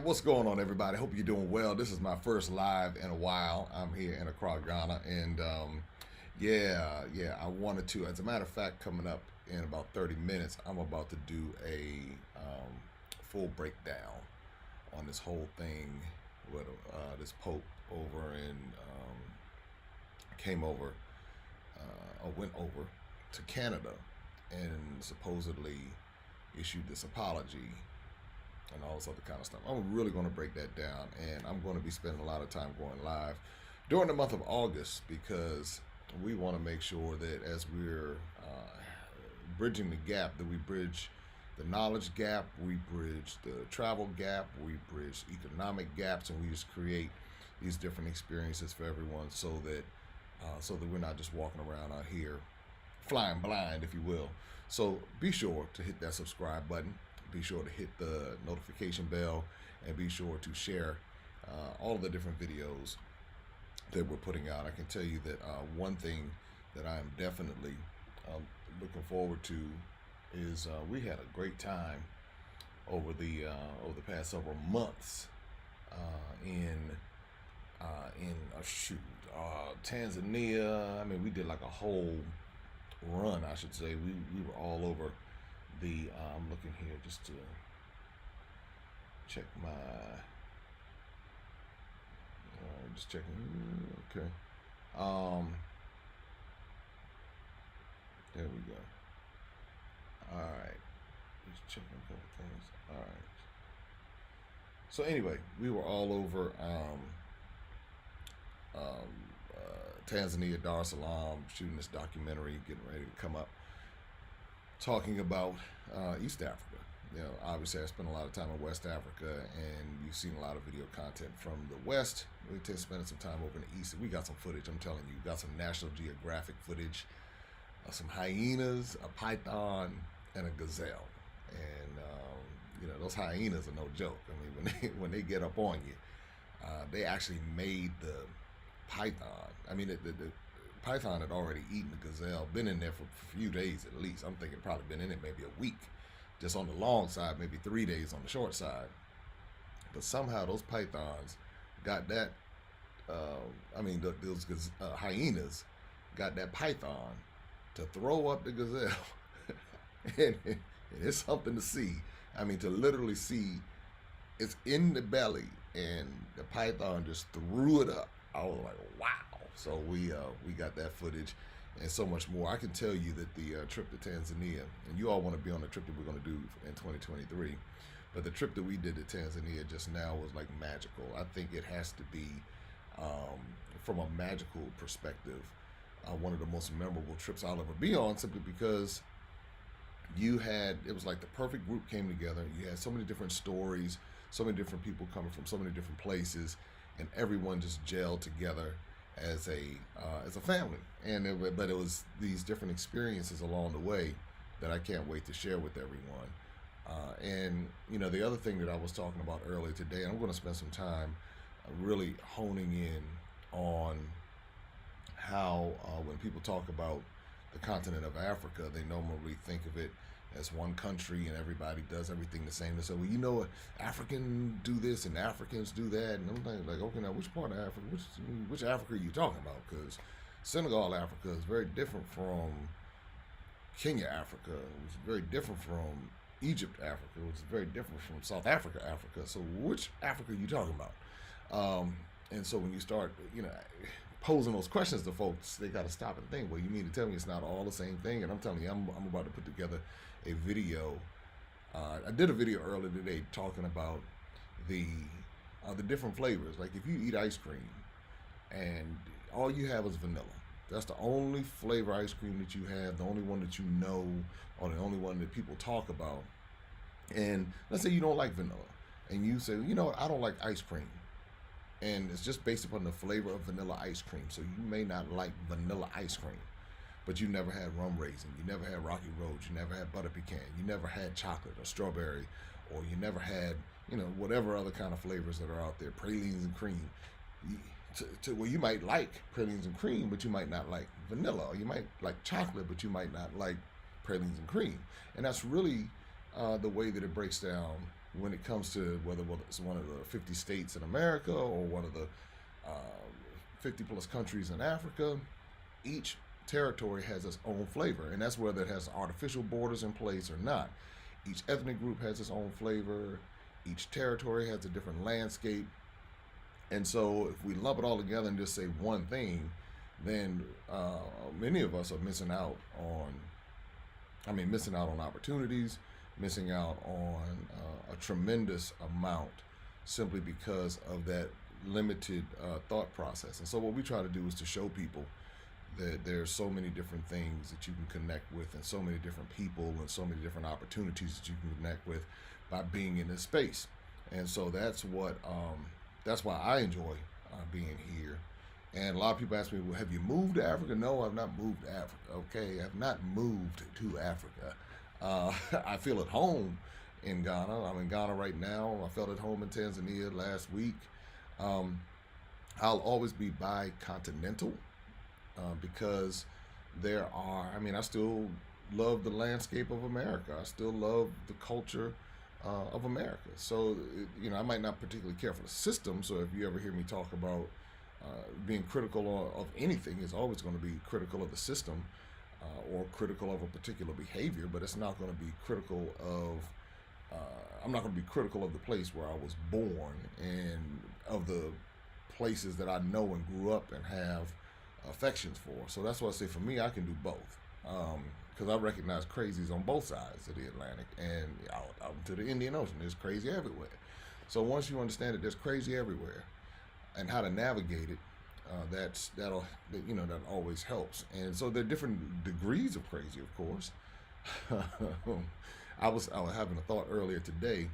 What's going on, everybody? Hope you're doing well. This is my first live in a while. I'm here in Accra, Ghana, and yeah, I wanted to. As a matter of fact, coming up in about 30 minutes, I'm about to do a full breakdown on this whole thing with this Pope over in came over or went over to Canada and supposedly issued this apology and all this other kind of stuff. I'm really going to break that down, and I'm going to be spending a lot of time going live during the month of August because we want to make sure that as we're bridging the gap, that we bridge the knowledge gap, we bridge the travel gap, we bridge economic gaps, and we just create these different experiences for everyone so that we're not just walking around out here flying blind, if you will. So be sure to hit that subscribe button. Be sure to hit the notification bell, and be sure to share all of the different videos that we're putting out. I can tell you that one thing that I am definitely looking forward to is we had a great time over the past several months in Tanzania. I mean, we did like a whole run, I should say. We were all over the I'm looking here just to check my just checking. Okay, there we go. All right, just checking a couple things. All right, so anyway, we were all over Tanzania, Dar es Salaam, shooting this documentary, getting ready to come up, talking about East Africa. You know, obviously I spent a lot of time in West Africa, and you've seen a lot of video content from the West. We spending some time over in the East, and we got some footage. I'm telling you, we got some National Geographic footage, some hyenas, a python, and a gazelle. And you know, those hyenas are no joke. I mean, when they get up on you, they actually made the python. I mean, the python had already eaten the gazelle, been in there for a few days at least. I'm thinking probably been in it maybe a week, just on the long side, maybe 3 days on the short side. But somehow those pythons got that, those hyenas got that python to throw up the gazelle. and it's something to see. I mean, to literally see it's in the belly, and the python just threw it up. I was like, wow. So we got that footage and so much more. I can tell you that the trip to Tanzania, and you all want to be on the trip that we're going to do in 2023, but the trip that we did to Tanzania just now was like magical. I think it has to be, from a magical perspective, one of the most memorable trips I'll ever be on, simply because it was like the perfect group came together. You had so many different stories, so many different people coming from so many different places, and everyone just gelled together as a family. But it was these different experiences along the way that I can't wait to share with everyone. And you know, the other thing that I was talking about earlier today, and I'm going to spend some time really honing in on how when people talk about the continent of Africa, they normally think of it as one country and everybody does everything the same. They say, well, you know what, Africans do this and Africans do that. And I'm thinking, like, okay, now which part of Africa, which Africa are you talking about? Because Senegal, Africa is very different from Kenya, Africa. It's very different from Egypt, Africa. It's very different from South Africa, Africa. So which Africa are you talking about? And so when you start, you know, posing those questions to folks, they got to stop and think, well, you mean to tell me it's not all the same thing? And I'm telling you, I'm about to put together a video. I did a video earlier today talking about the different flavors. Like if you eat ice cream and all you have is vanilla, that's the only flavor ice cream that you have, the only one that you know, or the only one that people talk about. And let's say you don't like vanilla, and you say, you know what, I don't like ice cream. And it's just based upon the flavor of vanilla ice cream. So you may not like vanilla ice cream, but you never had rum raisin, you never had Rocky Road, you never had butter pecan, you never had chocolate or strawberry, or you never had, you know, whatever other kind of flavors that are out there, pralines and cream. Well, you might like pralines and cream, but you might not like vanilla, or you might like chocolate, but you might not like pralines and cream. And that's really the way that it breaks down when it comes to whether it's one of the 50 states in America or one of the 50 plus countries in Africa, each territory has its own flavor, and that's whether it has artificial borders in place or not. Each ethnic group has its own flavor. Each territory has a different landscape. And so, if we lump it all together and just say one thing, then many of us are missing out on. I mean, missing out on opportunities, missing out on a tremendous amount simply because of that limited thought process. And so, what we try to do is to show people that there's so many different things that you can connect with, and so many different people, and so many different opportunities that you can connect with by being in this space. And so that's why I enjoy being here. And a lot of people ask me, well, have you moved to Africa? No, I've not moved to Africa. Okay, I've not moved to Africa. I feel at home in Ghana. I'm in Ghana right now. I felt at home in Tanzania last week. I'll always be bicontinental because I still love the landscape of America. I still love the culture of America. So, I might not particularly care for the system. So if you ever hear me talk about being critical of anything, it's always going to be critical of the system or critical of a particular behavior, but it's not going to be critical I'm not going to be critical of the place where I was born and of the places that I know and grew up and have affections for. So that's why I say for me, I can do both. Because I recognize crazies on both sides of the Atlantic and out into the Indian Ocean. There's crazy everywhere. So once you understand that there's crazy everywhere and how to navigate it, that always helps. And so there are different degrees of crazy, of course. I was having a thought earlier today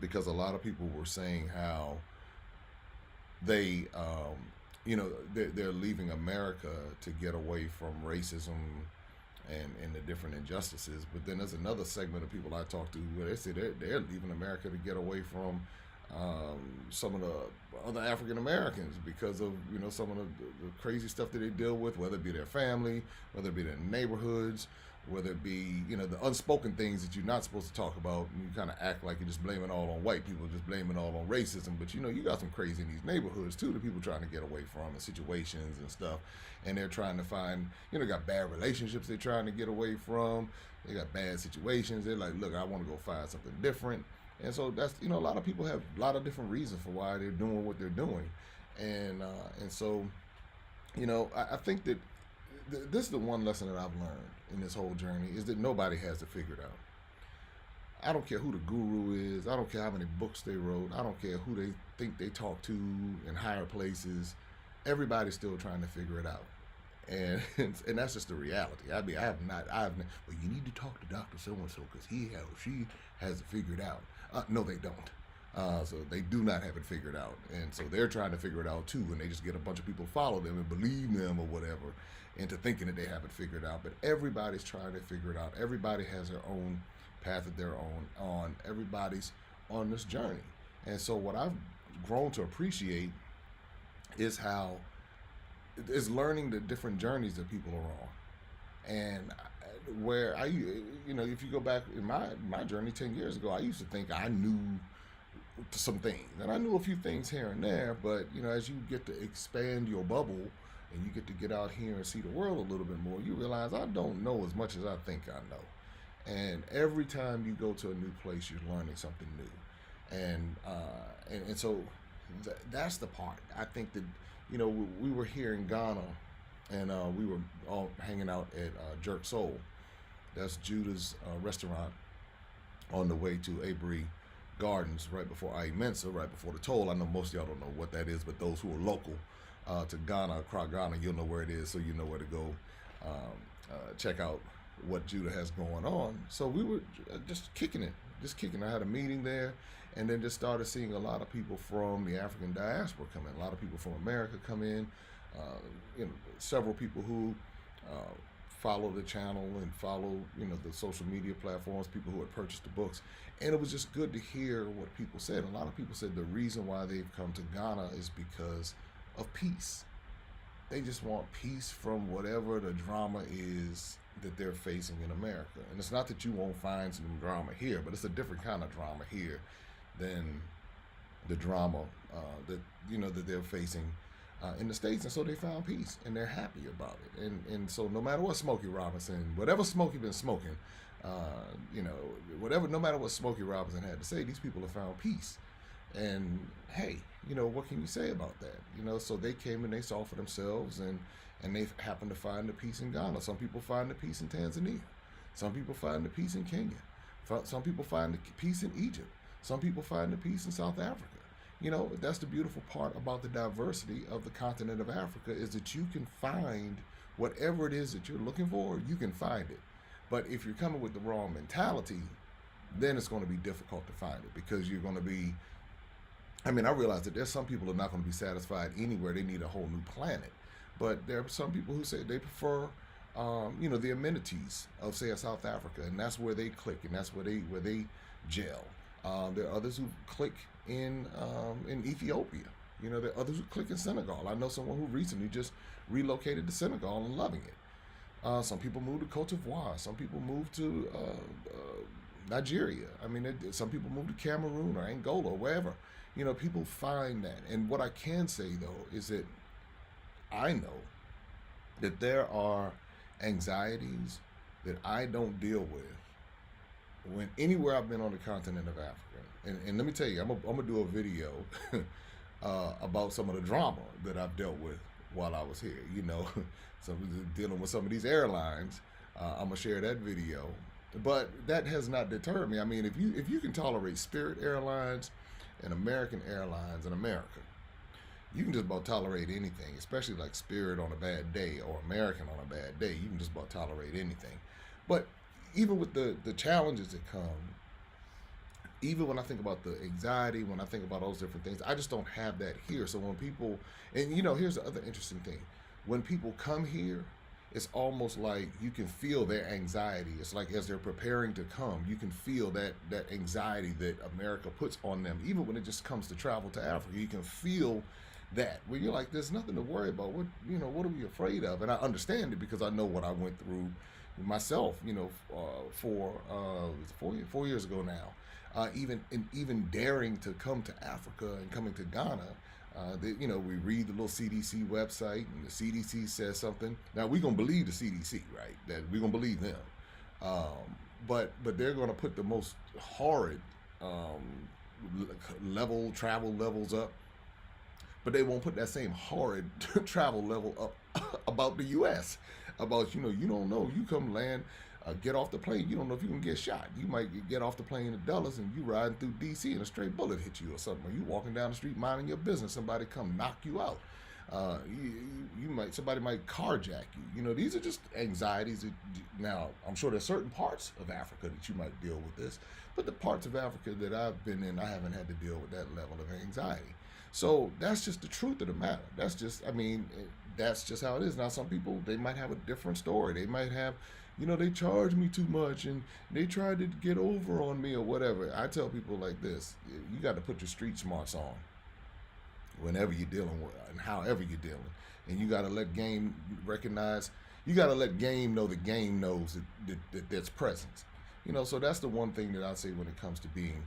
because a lot of people were saying how they're leaving America to get away from racism and the different injustices. But then there's another segment of people I talk to where they say they're leaving America to get away from some of the other African Americans because of some of the crazy stuff that they deal with, whether it be their family, whether it be their neighborhoods, whether it be the unspoken things that you're not supposed to talk about. And you kind of act like you're just blaming it all on white people, just blaming it all on racism. But you got some crazy in these neighborhoods too, the people trying to get away from, and situations and stuff. And they're trying to find, got bad relationships they're trying to get away from. They got bad situations. They're like, look, I want to go find something different. And so that's, a lot of people have a lot of different reasons for why they're doing what they're doing. And so, I think that this is the one lesson that I've learned in this whole journey is that nobody has it figured out. I don't care who the guru is. I don't care how many books they wrote. I don't care who they think they talk to in higher places. Everybody's still trying to figure it out. And that's just the reality. Well, you need to talk to Dr. So-and-so because he or she has it figured out. No, they don't. So they do not have it figured out. And so they're trying to figure it out too. And they just get a bunch of people to follow them and believe them or whatever into thinking that they have it figured out. But everybody's trying to figure it out. Everybody has their own path of their own on. Everybody's on this journey. And so what I've grown to appreciate is learning the different journeys that people are on. And where if you go back in my journey 10 years ago, I used to think I knew some things. And I knew a few things here and there, but as you get to expand your bubble and you get to get out here and see the world a little bit more, you realize I don't know as much as I think I know. And every time you go to a new place, you're learning something new. And so that's the part. I think that we were here in Ghana, and we were all hanging out at Jerk Soul. That's Judah's restaurant on the way to Avery Gardens, right before Mensa, right before the toll. I know most of y'all don't know what that is, but those who are local to Ghana, Accra, Ghana, you'll know where it is, so you know where to go check out what Judah has going on. So we were just kicking it. I had a meeting there, and then just started seeing a lot of people from the African diaspora come in. A lot of people from America come in. Several people who follow the channel and follow the social media platforms. People who had purchased the books, and it was just good to hear what people said. A lot of people said the reason why they've come to Ghana is because of peace. They just want peace from whatever the drama is that they're facing in America. And it's not that you won't find some drama here, but it's a different kind of drama here than the drama that that they're facing in the States. And so they found peace and they're happy about it. And so no matter what Smokey Robinson, whatever Smokey been smoking, whatever, no matter what Smokey Robinson had to say, these people have found peace. And hey, what can you say about that? So they came and they saw for themselves, and they happened to find the peace in Ghana. Some people find the peace in Tanzania. Some people find the peace in Kenya. Some people find the peace in Egypt. Some people find the peace in South Africa. That's the beautiful part about the diversity of the continent of Africa, is that you can find whatever it is that you're looking for, you can find it. But if you're coming with the wrong mentality, then it's going to be difficult to find it, because you're going to be, I realize that there's some people who are not going to be satisfied anywhere. They need a whole new planet. But there are some people who say they prefer, the amenities of, say, a South Africa, and that's where they click, and that's where they gel. There are others who click in Ethiopia. There are others who click in Senegal. I know someone who recently just relocated to Senegal and loving it. Some people move to Cote d'Ivoire. Some people move to Nigeria. Some people move to Cameroon or Angola or wherever. People find that. And what I can say, though, is that I know that there are anxieties that I don't deal with anywhere I've been on the continent of Africa. And let me tell you, I'm gonna do a video about some of the drama that I've dealt with while I was here. So dealing with some of these airlines. I'm gonna share that video. But that has not deterred me. If you can tolerate Spirit Airlines and American Airlines in America, you can just about tolerate anything, especially like Spirit on a bad day or American on a bad day. You can just about tolerate anything. But even with the challenges that come, even when I think about the anxiety, when I think about those different things, I just don't have that here. So when people, and here's the other interesting thing. When people come here, it's almost like you can feel their anxiety. It's like as they're preparing to come, you can feel that anxiety that America puts on them. Even when it just comes to travel to Africa, you can feel that, where you're like, there's nothing to worry about. What are we afraid of? And I understand it, because I know what I went through myself, 4 years ago now. Even daring to come to Africa and coming to Ghana, we read the little CDC website, and the CDC says something. Now we're gonna believe the CDC, right? That we're gonna believe them, but they're gonna put the most horrid travel levels up, but they won't put that same horrid travel level up about the U.S. About you don't know, you come land. Get off the plane, you don't know if you can get shot. You might get off the plane in Dallas and you riding through D.C. and a straight bullet hit you or something. Or you walking down the street minding your business, somebody come knock you out. Somebody might carjack you. These are just anxieties. Now, I'm sure there's certain parts of Africa that you might deal with this, but the parts of Africa that I've been in, I haven't had to deal with that level of anxiety. So that's just the truth of the matter. That's just how it is. Now, some people, they might have a different story. They might have, they charged me too much and they tried to get over on me or whatever. I tell people like this: you got to put your street smarts on whenever you're dealing with, and however you're dealing. And you got to let game recognize, you got to let game know the game knows that there's presence. So that's the one thing that I say when it comes to being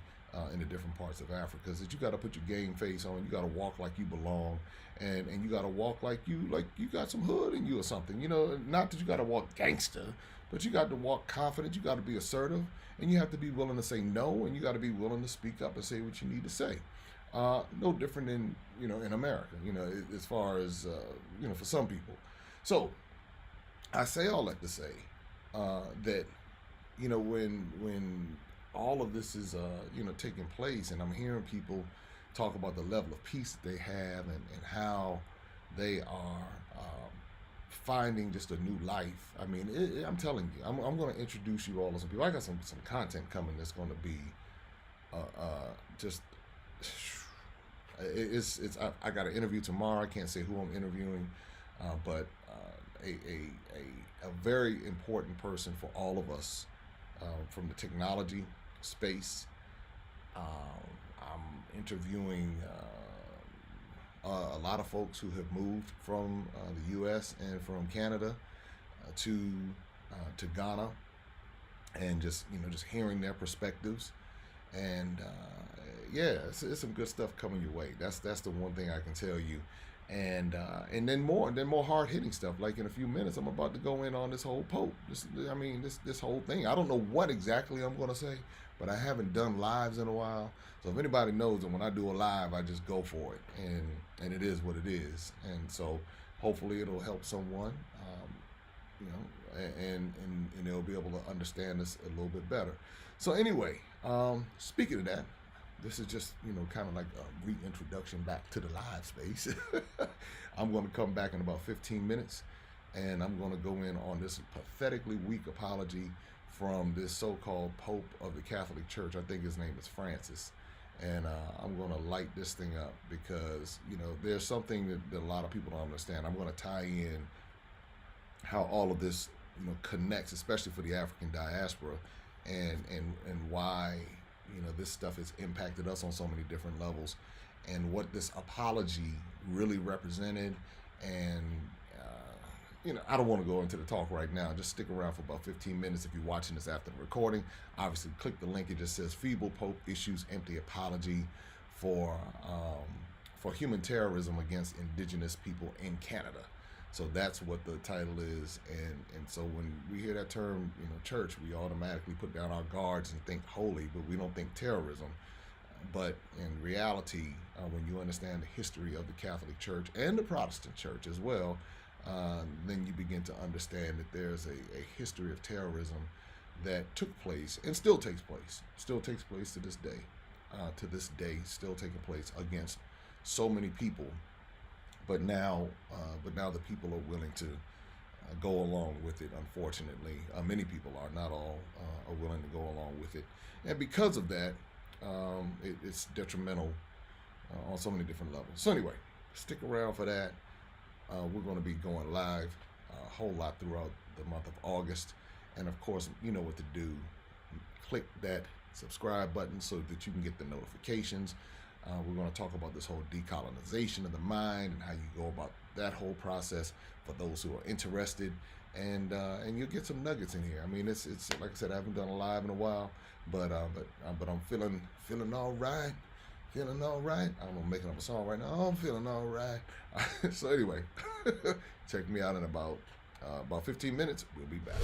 in the different parts of Africa, is that you got to put your game face on. You got to walk like you belong, and you got to walk like you got some hood in you or something. Not that you got to walk gangster, but you got to walk confident. You got to be assertive, and you have to be willing to say no, and you got to be willing to speak up and say what you need to say. No different than in America. As far as for some people. So I say all that to say that when all of this is taking place, and I'm hearing people talk about the level of peace that they have, and how they are finding just a new life. I'm telling you, I'm going to introduce you all to some people. I got some content coming that's going to be just I got an interview tomorrow. I can't say who I'm interviewing, but a very important person for all of us from the technology space. I'm interviewing a lot of folks who have moved from the U.S. and from Canada to to Ghana, and just just hearing their perspectives, and yeah, it's some good stuff coming your way. That's the one thing I can tell you, and then more hard hitting stuff. Like in a few minutes, I'm about to go in on this whole Pope. This whole thing. I don't know what exactly I'm going to say, but I haven't done lives in a while. So if anybody knows that when I do a live, I just go for it, and it is what it is. And so hopefully it'll help someone, and they'll be able to understand this a little bit better. So anyway, speaking of that, this is just kind of like a reintroduction back to the live space. I'm going to come back in about 15 minutes, and I'm going to go in on this pathetically weak apology from this so-called Pope of the Catholic Church. I think his name is Francis. And I'm going to light this thing up because, there's something that a lot of people don't understand. I'm going to tie in how all of this, connects, especially for the African diaspora, and why, this stuff has impacted us on so many different levels, and what this apology really represented. And I don't want to go into the talk right now. Just stick around for about 15 minutes if you're watching this after the recording. Obviously, click the link. It just says Feeble Pope issues empty apology for human terrorism against indigenous people in Canada. So that's what the title is. And so when we hear that term, church, we automatically put down our guards and think holy, but we don't think terrorism. But in reality, when you understand the history of the Catholic Church and the Protestant Church as well, then you begin to understand that there's a history of terrorism that took place and still takes place to this day, still taking place against so many people. But now the people are willing to go along with it. Unfortunately, many people are, not all, are willing to go along with it, and because of that, it's detrimental on so many different levels. So anyway, stick around for that. We're going to be going live a whole lot throughout the month of August. And of course, you know what to do. Click that subscribe button so that you can get the notifications. We're going to talk about this whole decolonization of the mind and how you go about that whole process for those who are interested. And you'll get some nuggets in here. I mean, it's like I said, I haven't done a live in a while, but I'm feeling all right. Feeling all right. I'm making up a song right now. I'm feeling all right. So anyway, check me out in about 15 minutes. We'll be back.